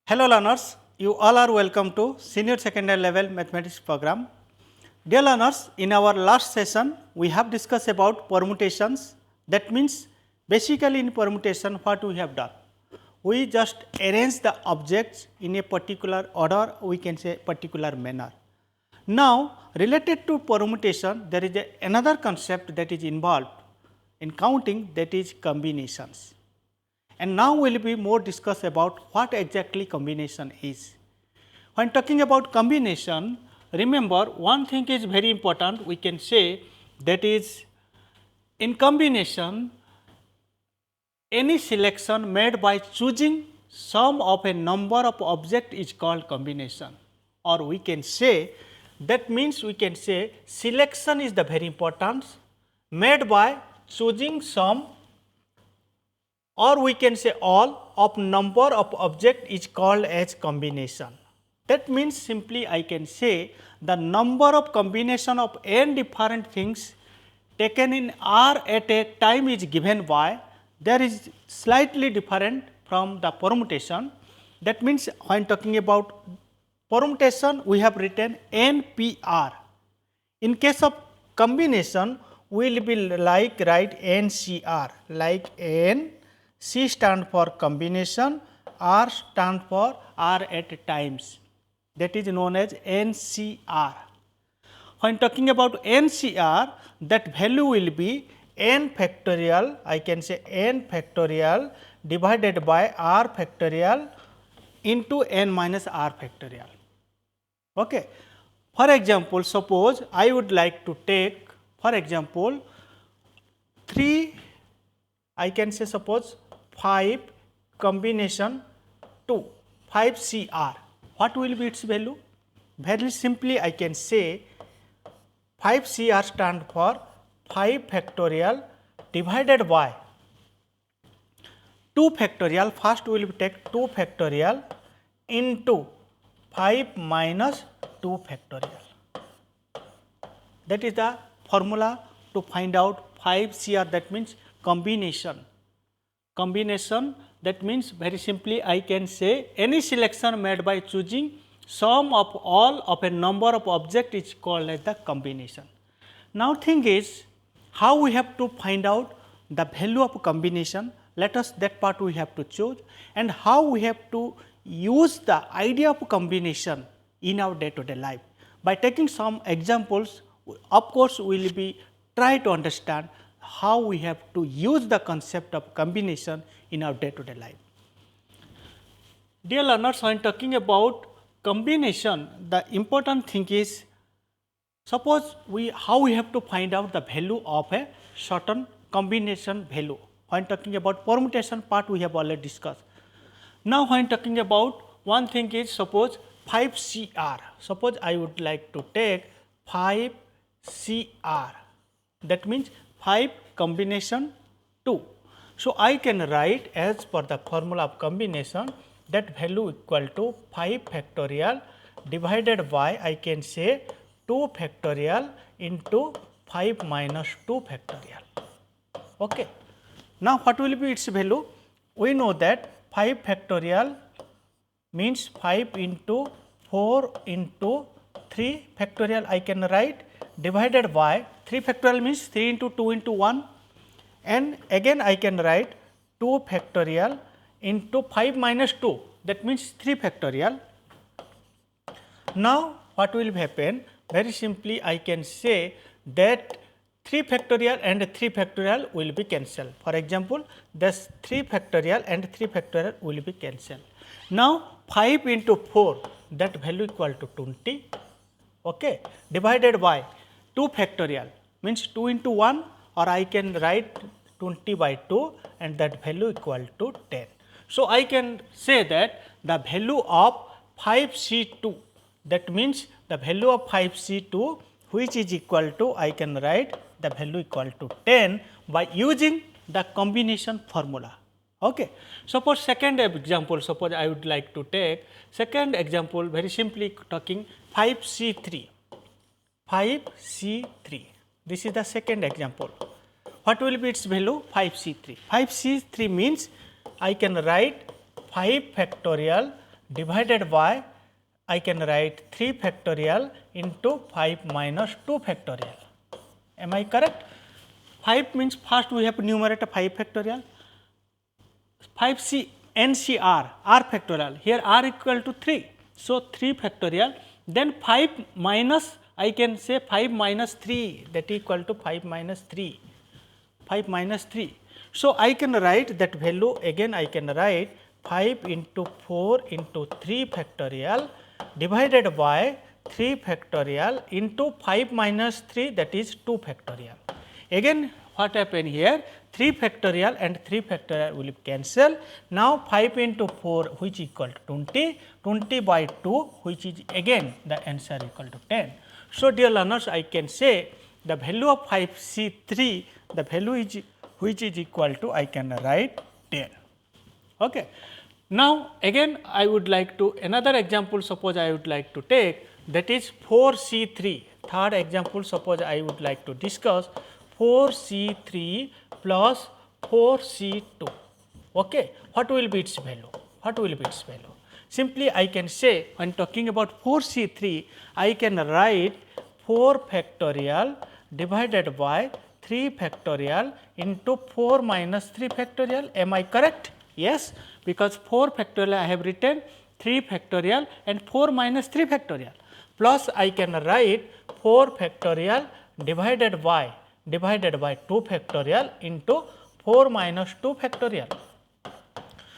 Hello learners, you all are welcome to senior secondary level mathematics program. Dear learners, in our last session we have discussed about permutations. That means basically in permutation what we have done? We just arrange the objects in a particular order, we can say particular manner. Now related to permutation there is another concept that is involved in counting, that is combinations. And now we will be more discuss about what exactly combination is. When talking about combination, remember one thing is very important, we can say, that is in combination any selection made by choosing sum of a number of object is called combination, or we can say, that means we can say selection is the very important made by choosing sum, or we can say all of number of object is called as combination. That means simply I can say the number of combination of n different things taken in R at a time is given by, there is slightly different from the permutation. That means when talking about permutation we have written NPR. In case of combination we will be like write NCR, like N, C stand for combination, R stand for R at times, that is known as NCR. When talking about NCR, that value will be n factorial, I can say n factorial divided by R factorial into n minus R factorial. Okay. For example, suppose I would like to take, for example, 3, I can say suppose 5 combination 2, 5 CR. What will be its value? Very simply I can say 5 CR stand for 5 factorial divided by 2 factorial. First we will take 2 factorial into 5 minus 2 factorial. That is the formula to find out 5 CR, that means combination. Combination, that means very simply I can say any selection made by choosing sum of all of a number of object is called as the combination. Now thing is how we have to find out the value of combination, let us that part we have to choose, and how we have to use the idea of combination in our day to day life. By taking some examples, of course we will be try to understand how we have to use the concept of combination in our day to day life. Dear learners, when talking about combination, the important thing is, suppose how we have to find out the value of a certain combination value. When talking about permutation part we have already discussed. Now when talking about one thing is, suppose 5 CR, suppose I would like to take 5 CR, that means 5 combination 2. So I can write as per the formula of combination, that value equal to 5 factorial divided by, I can say 2 factorial into 5 minus 2 factorial. Okay. Now what will be its value? We know that 5 factorial means 5 into 4 into 3 factorial I can write, divided by 3 factorial means 3 into 2 into 1, and again I can write 2 factorial into 5 minus 2, that means 3 factorial. Now what will happen? Very simply I can say that 3 factorial and 3 factorial will be cancelled. For example, this 3 factorial and 3 factorial will be cancelled. Now 5 into 4, that value equal to 20, okay, divided by 2 factorial means 2 into 1, or I can write 20 by 2 and that value equal to 10. So I can say that the value of 5C2, that means the value of 5C2 which is equal to, I can write the value equal to 10 by using the combination formula. Okay. Suppose second example, suppose I would like to take second example, very simply talking 5C3. 5C3. This is the second example. What will be its value? 5C3. 5C3 means I can write 5 factorial divided by, I can write 3 factorial into 5 minus 2 factorial. Am I correct? 5 means first we have numerator 5 factorial, 5c NCR r factorial, here r equal to 3. So, 3 factorial, then 5 minus, I can say 5 minus 3, that equal to 5 minus 3, 5 minus 3. So, I can write that value again, I can write 5 into 4 into 3 factorial divided by 3 factorial into 5 minus 3, that is 2 factorial. Again what happened here, 3 factorial and 3 factorial will cancel. Now 5 into 4 which equal to 20, 20 by 2 which is again the answer equal to 10. So, dear learners, I can say the value of 5C3, the value is which is equal to, I can write 10. Okay. Now, again I would like to another example, suppose I would like to take, that is 4C3. Third example, suppose I would like to discuss 4C3 plus 4C2. Okay. What will be its value? What will be its value? Simply I can say, when talking about 4C3, I can write 4 factorial divided by 3 factorial into 4 minus 3 factorial. Am I correct? Yes, because 4 factorial I have written 3 factorial and 4 minus 3 factorial, plus I can write 4 factorial divided by 2 factorial into 4 minus 2 factorial.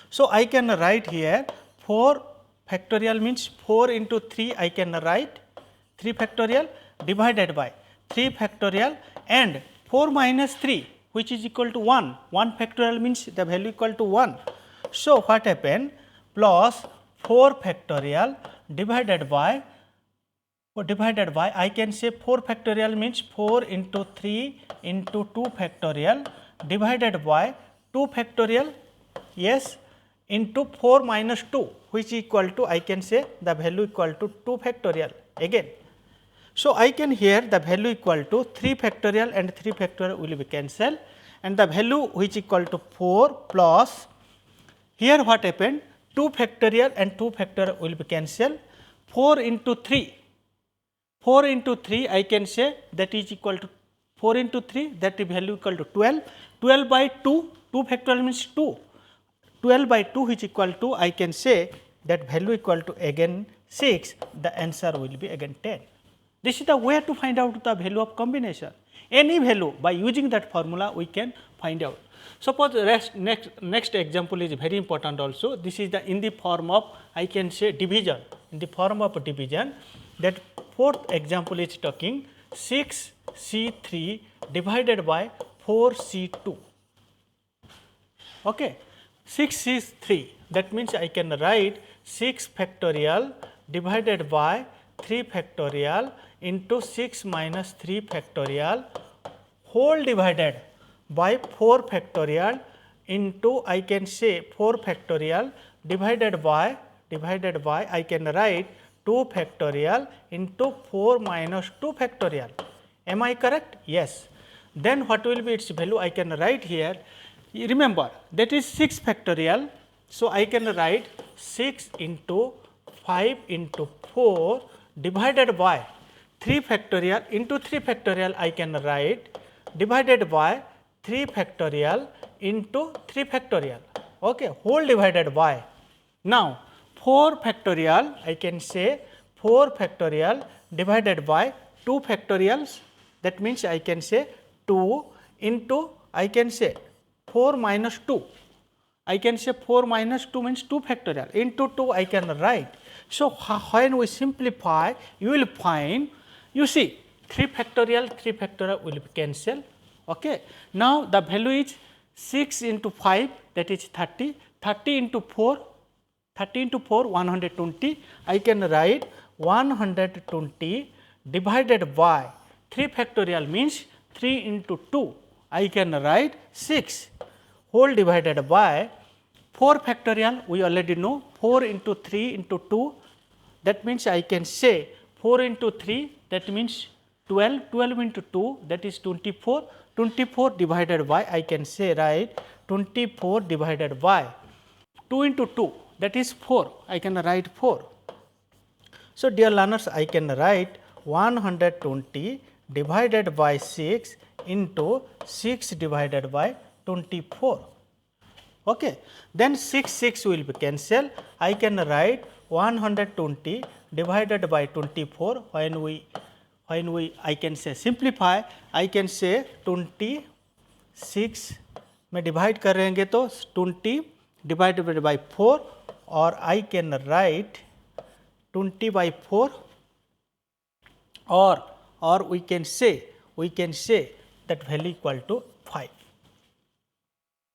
So, I can write here 4 factorial means 4 into 3, I can write 3 factorial divided by 3 factorial and 4 minus 3 which is equal to 1, 1 factorial means the value equal to 1. So, what happened, plus 4 factorial divided by I can say 4 factorial means 4 into 3 into 2 factorial divided by 2 factorial, yes, into 4 minus 2 which equal to, I can say the value equal to 2 factorial again. So, I can here the value equal to 3 factorial and 3 factorial will be cancelled and the value which equal to 4 plus, here what happened, 2 factorial and 2 factorial will be cancelled, 4 into 3, 4 into 3 I can say that is equal to 4 into 3, that value equal to 12, 12 by 2, 2 factorial means 2, 12 by 2 which equal to, I can say that value equal to again 6, the answer will be again 10. This is the way to find out the value of combination. Any value by using that formula we can find out. Suppose next example is very important also. This is the in the form of, I can say, division, in the form of division. That fourth example is talking 6C3 divided by 4C2. Okay. 6C3, that means I can write 6 factorial divided by 3 factorial into 6 minus 3 factorial whole divided by 4 factorial into, I can say 4 factorial divided by I can write 2 factorial into 4 minus 2 factorial. Am I correct? Yes. Then what will be its value? I can write here, remember that is 6 factorial. So, I can write 6 into 5 into 4 divided by 3 factorial into 3 factorial I can write divided by 3 factorial into 3 factorial, okay, whole divided by. Now, 4 factorial I can say 4 factorial divided by 2 factorials, that means I can say 2 into, I can say 4 minus 2, I can say 4 minus 2 means 2 factorial into 2 I can write. So, when we simplify you will find, you see 3 factorial will be cancelled. Okay. Now, the value is 6 into 5, that is 30, 30 into 4 120, I can write 120 divided by 3 factorial means 3 into 2, I can write 6 whole divided by 4 factorial, we already know 4 into 3 into 2, that means I can say 4 into 3, that means 12, 12 into 2, that is 24, 24 divided by, I can say right 24 divided by 2 into 2, that is 4. I can write 4. So, dear learners, I can write 120 divided by 6 into 6 divided by 24. Okay. Then 6 will be cancelled. I can write 120 divided by 24. When we I can say simplify, I can say 26 में divide करेंगे तो 20 divided by 4 और I can write 20 by 4 or we can say that value equal to 5.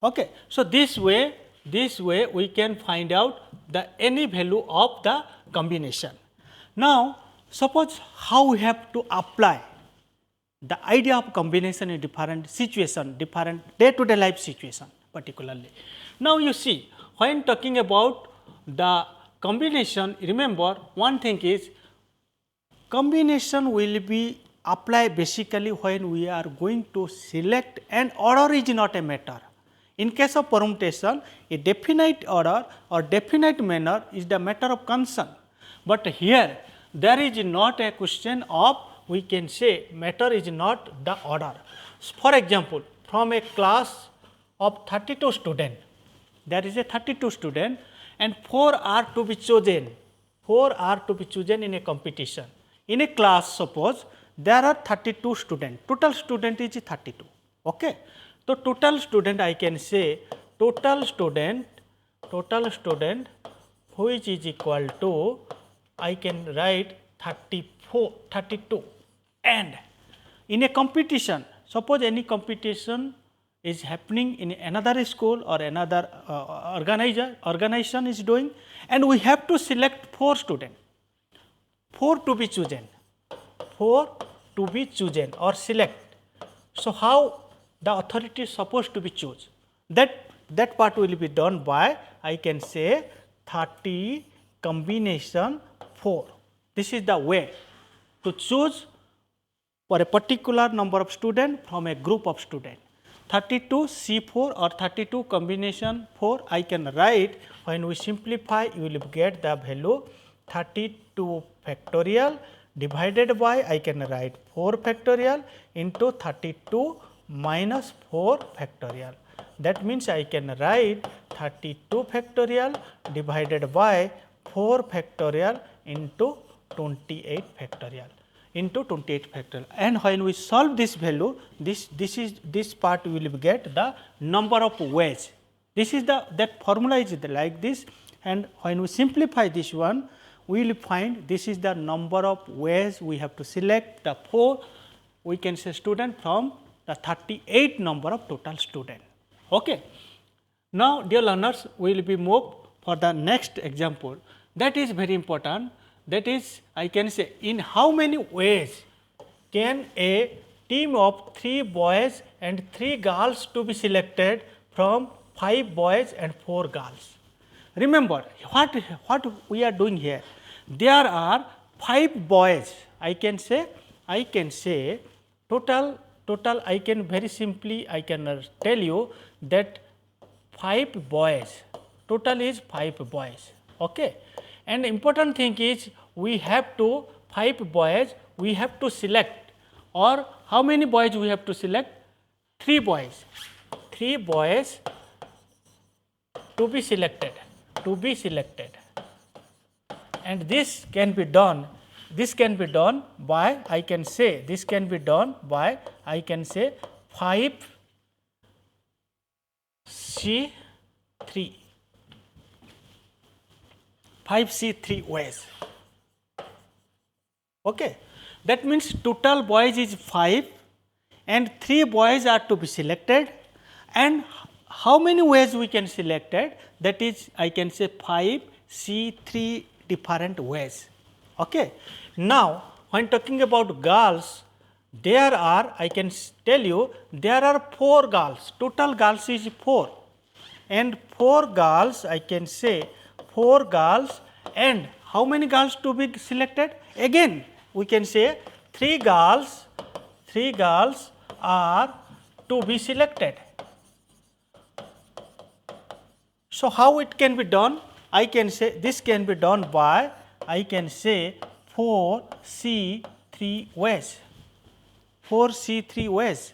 Okay. So, this way we can find out the any value of the combination. Now, suppose how we have to apply the idea of combination in different situation, different day-to-day life situation particularly. Now, you see when talking about the combination, remember one thing is combination will be applied basically when we are going to select, and order is not a matter. In case of permutation, a definite order or definite manner is the matter of concern, but here there is not a question of, we can say matter is not the order. For example, from a class of 32 students, there is a 32 student and 4 are to be chosen. 4 are to be chosen in a competition. In a class, suppose there are 32 students, total student is 32. Okay. So, total student I can say total student which is equal to, I can write 32, and in a competition, suppose any competition is happening in another school or another organization is doing, and we have to select 4 students, 4 to be chosen or select. So, how the authority is supposed to be chosen? That part will be done by, I can say 30 combination 4. This is the way to choose for a particular number of students from a group of students. 32 C4 or 32 combination 4 I can write, when we simplify you will get the value 32 factorial divided by, I can write 4 factorial into 32 minus 4 factorial. That means I can write 32 factorial divided by 4 factorial into 28 factorial. And when we solve this value, this part will get the number of ways. This is that formula is like this, and when we simplify this one, we will find this is the number of ways we have to select the 4, we can say student from the 38 number of total student. Okay. Now, dear learners, we will be moved for the next example. That is very important. That is, I can say, in how many ways can a team of 3 boys and 3 girls to be selected from 5 boys and 4 girls. Remember what we are doing here. There are 5 boys. I can say total I can very simply I can tell you that 5 boys, total is 5 boys. Okay. And important thing is we have to 5 boys we have to select, or how many boys we have to select? 3 boys. 3 boys to be selected. And this can be done by, I can say 5C3. 5C3 ways. Okay. That means total boys is 5 and 3 boys are to be selected, and how many ways we can select it? That is, I can say 5C3 different ways. Okay. Now, when talking about girls, there are, I can tell you, there are 4 girls, total girls is 4, and 4 girls, I can say 4 girls, and how many girls to be selected? Again, we can say 3 girls are to be selected. So, how it can be done? I can say this can be done by, I can say 4C3 ways. 4C3 ways.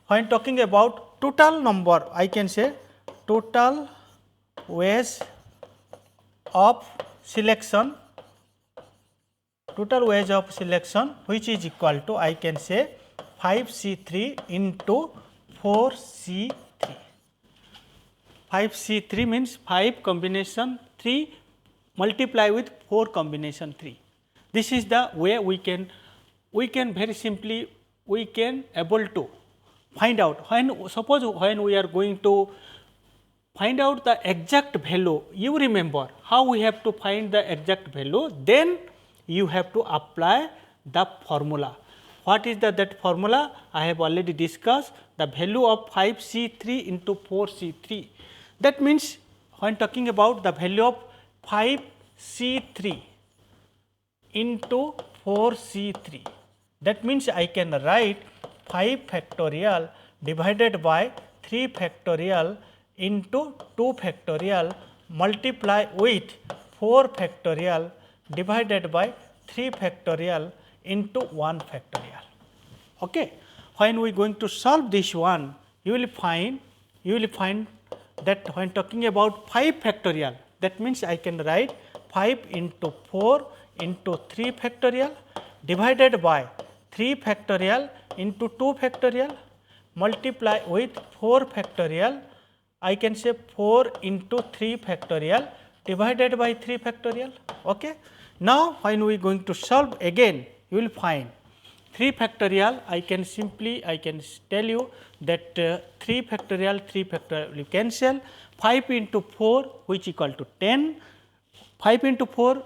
When talking about total number, I can say total ways of selection, total ways of selection, which is equal to, I can say 5C3 into 4C3. 5C3 means 5 combination 3 multiply with 4 combination 3. This is the way we can very simply we can able to find out, when suppose when we are going to find out the exact value, you remember how we have to find the exact value, then you have to apply the formula. What is that formula? I have already discussed the value of 5C3 into 4C3. That means when talking about the value of 5C3 into 4C3, that means I can write 5 factorial divided by 3 factorial into 2 factorial multiply with 4 factorial divided by 3 factorial into 1 factorial. Okay. When we are going to solve this one, you will find that when talking about 5 factorial, that means I can write 5 into 4 into 3 factorial divided by 3 factorial into 2 factorial multiply with 4 factorial, I can say 4 into 3 factorial divided by 3 factorial. Okay. Now, when we are going to solve again, you will find 3 factorial, I can tell you that 3 factorial will cancel, 5 into 4 which equal to 10, 5 into 4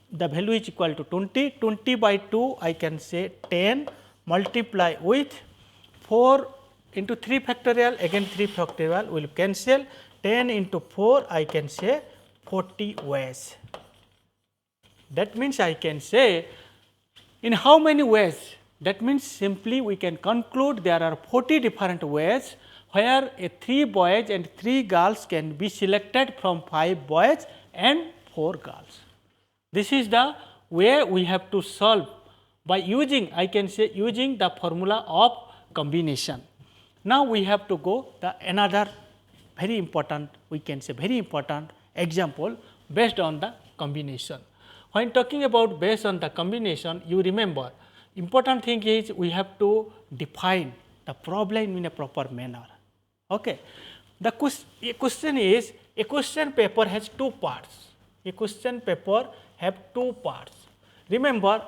the value is equal to 20, 20 by 2 I can say 10 multiply with 4 into 3 factorial, again 3 factorial will cancel, 10 into 4 I can say 40 ways. That means I can say in how many ways? That means simply we can conclude there are 40 different ways where 3 boys and 3 girls can be selected from 5 boys and 4 girls. This is the way we have to solve by using, I can say using the formula of combination. Now, we have to go the another very important, we can say very important example based on the combination. When talking about based on the combination, you remember important thing is we have to define the problem in a proper manner. Okay. The question is, a question paper has 2 parts. A question paper have 2 parts. Remember,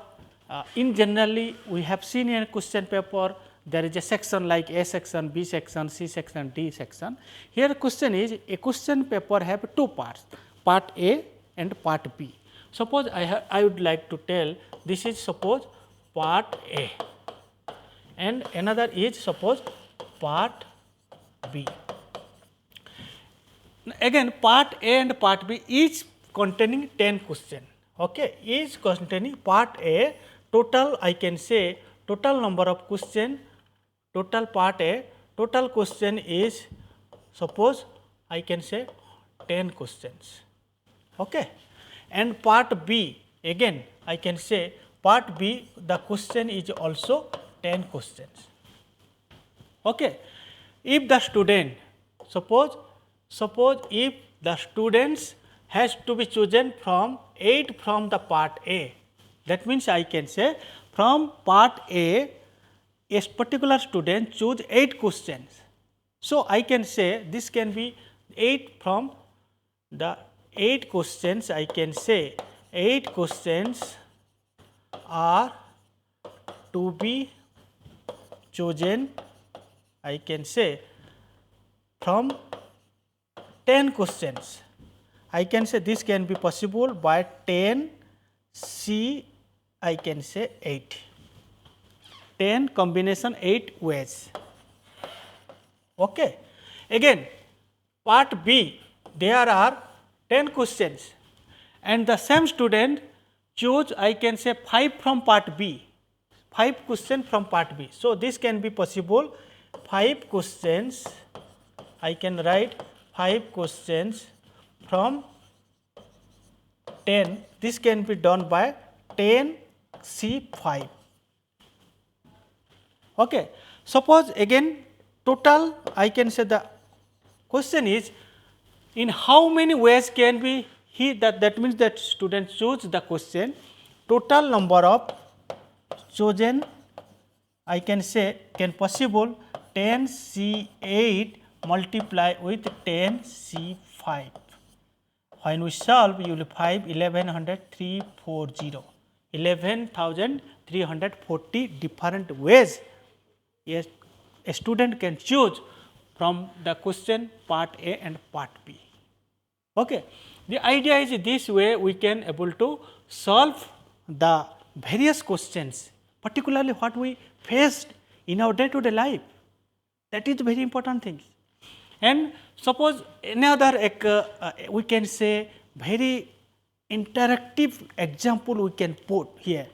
in generally we have seen in a question paper there is a section like A section, B section, C section, D section. Here question is, a question paper have 2 parts, part A and part B. Suppose I would like to tell this is suppose part A and another is suppose part B. Again part A and part B each containing 10 questions. Okay, each containing part A total I can say total number of question, total part A total question is suppose I can say 10 questions. Okay. And part B again I can say part B the question is also 10 questions. Okay. If the student suppose if the students has to be chosen from 8 from the part A, that means I can say from part A particular student choose 8 questions. So, I can say this can be 8 from the 8 questions, I can say 8 questions are to be chosen, I can say from 10 questions. I can say this can be possible by 10 C I can say 8, 10 combination 8 ways. Okay. Again part B there are 10 questions and the same student choose I can say 5 from part B, 5 questions from part B. So, this can be possible 5 questions I can write 5 questions from 10, this can be done by 10 C5. Okay. Suppose again total, I can say the question is in how many ways can be that means that student choose the question, total number of chosen I can say can possible 10 C8 multiply with 10 C5. When we solve, you will find 11,340 different ways a student can choose from the question part A and part B. Okay. The idea is this way we can able to solve the various questions, particularly what we faced in our day-to-day life. That is very important thing. And suppose another we can say very interactive example we can put here.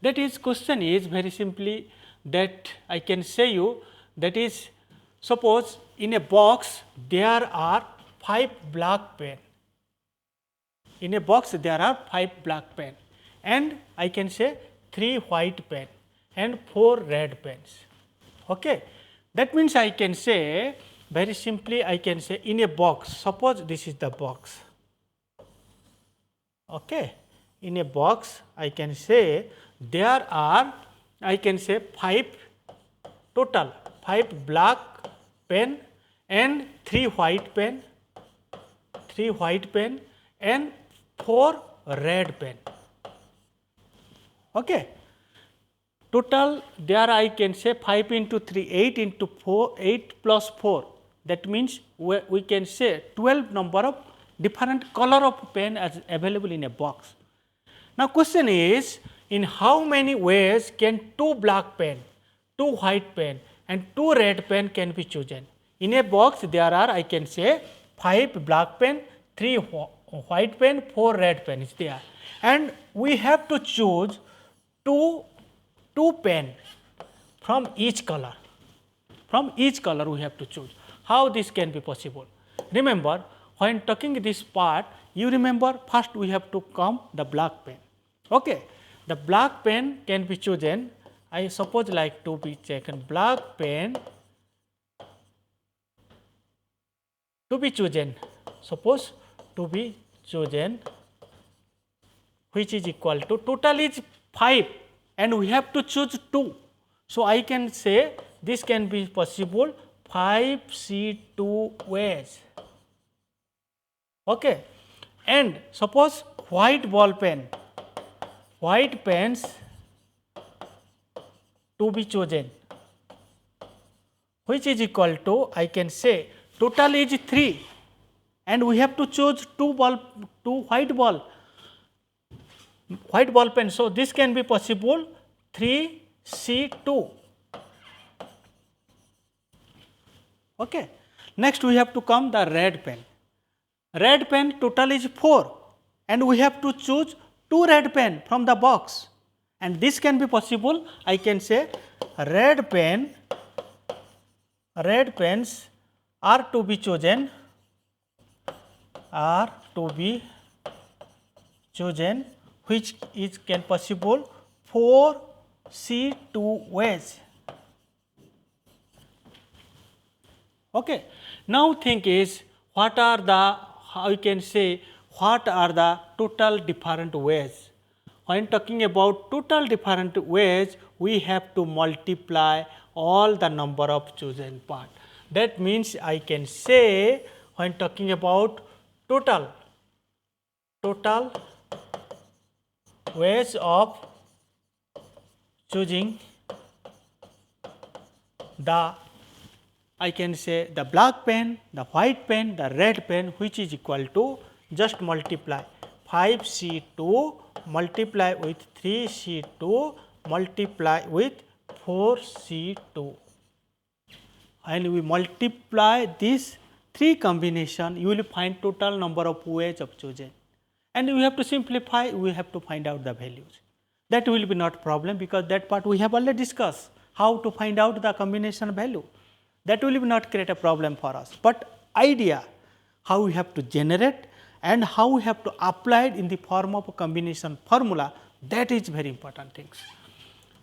That is question is very simply that I can say you, that is suppose in a box there are 5 black pen. In a box there are 5 black pen and I can say 3 white pen and 4 red pens. Okay. That means I can say very simply I can say in a box, suppose this is the box. Okay. In a box I can say there are I can say 5 total 5 black pen and 3 white pen and 4 red pen. Okay. Total there I can say 5 into 3, 8 into 4, 8 plus 4. That means we can say 12 number of different color of pen as available in a box. Now question is in how many ways can 2 black pen, 2 white pen and 2 red pen can be chosen. In a box there are I can say 5 black pen, 3 white pen, 4 red pen is there and we have to choose 2 pen from each color. From each color we have to choose. How this can be possible? Remember when talking this part, you remember first we have to come the black pen. Okay. The black pen can be chosen. I suppose like to be taken black pen to be chosen. Suppose to be chosen which is equal to total is 5 and we have to choose 2. So I can say this can be possible 5C2 ways. Okay. And suppose white ball pen, white pens to be chosen which is equal to I can say total is 3 and we have to choose 2 white ball pen. So this can be possible 3C2. Okay. Next we have to come the red pen. Red pen total is 4 and we have to choose 2 red pen from the box and this can be possible I can say red pens are to be chosen which is can possible 4C2 ways. Okay. Now think is what are the total different ways. When talking about total different ways, we have to multiply all the number of chosen part. That means I can say when talking about total ways of choosing the I can say the black pen, the white pen, the red pen which is equal to just multiply 5C2 multiply with 3C2 multiply with 4C2 and we multiply these 3 combination you will find total number of ways of choosing and we have to simplify, we have to find out the values. That will be not problem because that part we have already discussed how to find out the combination value. That will not create a problem for us, but idea how we have to generate and how we have to apply it in the form of a combination formula, that is very important things.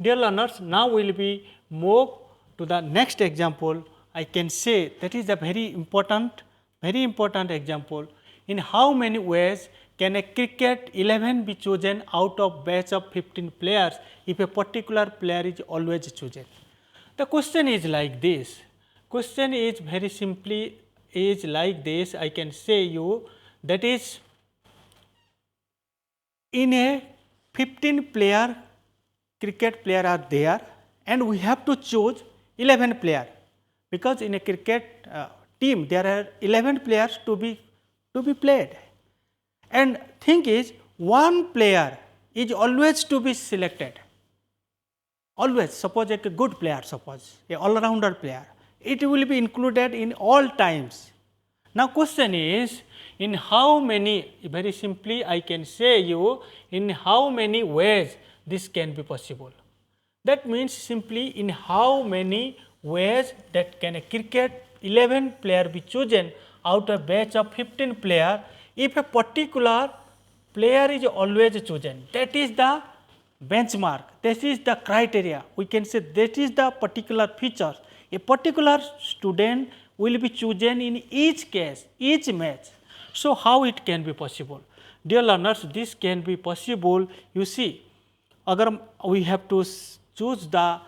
Dear learners, now we will be move to the next example. I can say that is a very important example. In how many ways can a cricket 11 be chosen out of batch of 15 players if a particular player is always chosen? The question is like this. Question is very simply is like this. I can say you that is in a 15 player cricket player are there and we have to choose 11 player, because in a cricket team there are 11 players to be played, and thing is one player is always to be selected, always. Suppose a good player, suppose a all-rounder player, it will be included in all times. Now question is, in how many, very simply I can say you, in how many ways this can be possible. That means simply in how many ways that can a cricket 11 player be chosen out of batch of 15 player if a particular player is always chosen. That is the benchmark, this is the criteria, we can say that is the particular feature. A particular student will be chosen in each case, each match. So how it can be possible? Dear learners, this can be possible. You see, agar we have to choose the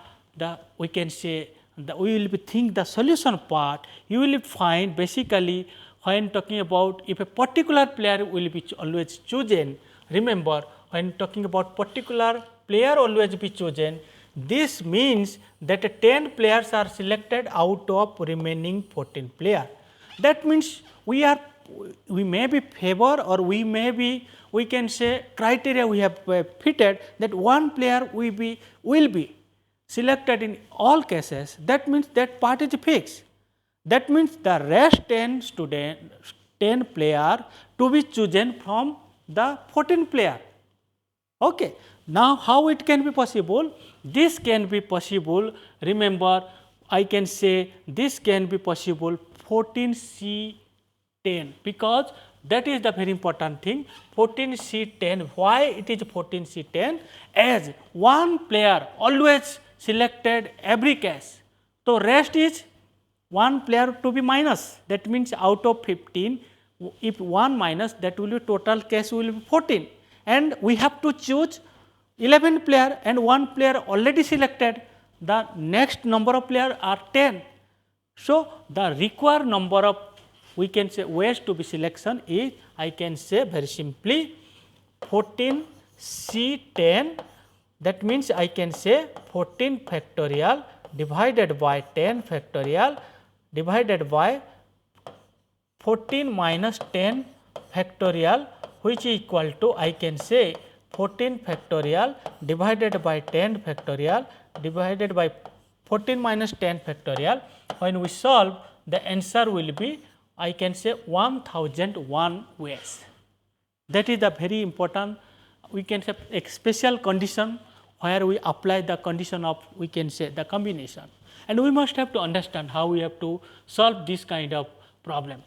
we can say we will be think the solution part. You will find basically when talking about if a particular player will be always chosen. Remember, when talking about particular player always be chosen, this means that 10 players are selected out of remaining 14 player. That means we may be favor, or we can say criteria we have fitted that one player will be selected in all cases. That means that part is fixed. That means the rest 10 player to be chosen from the 14 player. Okay. Now how it can be possible? This can be possible. Remember, I can say this can be possible 14C10, because that is the very important thing. 14C10. Why it is 14C10? As one player always selected every case. So rest is one player to be minus. That means out of 15, if one minus, that will be total case will be 14. And we have to choose 11 player and one player already selected. The next number of player are 10. So the required number of, we can say, ways to be selection is, I can say very simply 14C10. That means I can say 14 factorial divided by 10 factorial divided by 14 minus 10 factorial, which is equal to, I can say 14 factorial divided by 10 factorial divided by 14 minus 10 factorial. When we solve, the answer will be, I can say 1001 ways. That is the very important, we can say a special condition where we apply the condition of, we can say, the combination. And we must have to understand how we have to solve this kind of problem.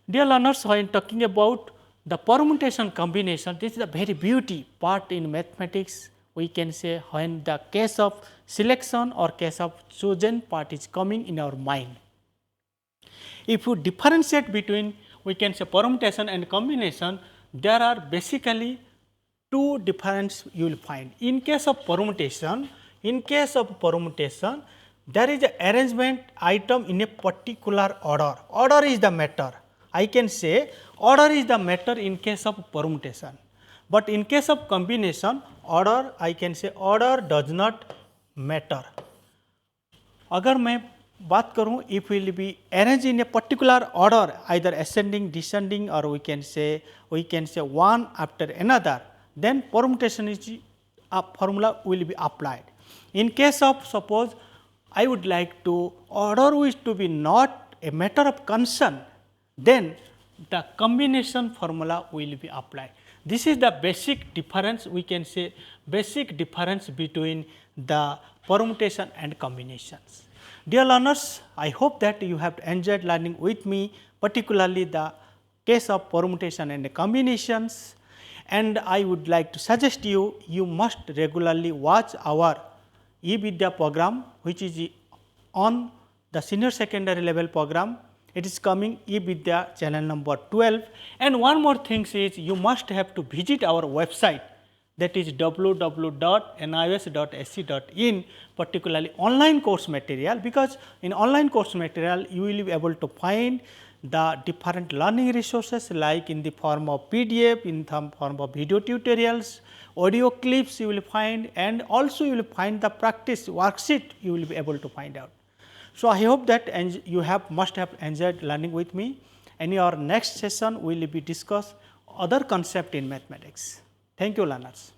Dear learners, when talking about the permutation combination, this is a very beauty part in mathematics. We can say when the case of selection or case of chosen part is coming in our mind. If you differentiate between, we can say, permutation and combination, there are basically two differences you will find. In case of permutation, there is an arrangement item in a particular order. Order is the matter. I can say order is the matter in case of permutation. But in case of combination, order, I can say order does not matter. अगर मैं बात करूं, if we will be arranged in a particular order, either ascending, descending, or we can say one after another, then permutation is a formula will be applied. In case of, suppose I would like to order which to be not a matter of concern, then the combination formula will be applied. This is the basic difference, we can say basic difference between the permutation and combinations. Dear learners, I hope that you have enjoyed learning with me, particularly the case of permutation and combinations, and I would like to suggest you must regularly watch our eVidya program, which is on the senior secondary level program. It is coming eVidya channel number 12, and one more thing is you must have to visit our website, that is www.nios.sc.in, particularly online course material, because in online course material you will be able to find the different learning resources like in the form of PDF, in the form of video tutorials, audio clips you will find, and also you will find the practice worksheet you will be able to find out. So, I hope that you must have enjoyed learning with me. In our next session we will be discuss other concept in mathematics. Thank you, learners.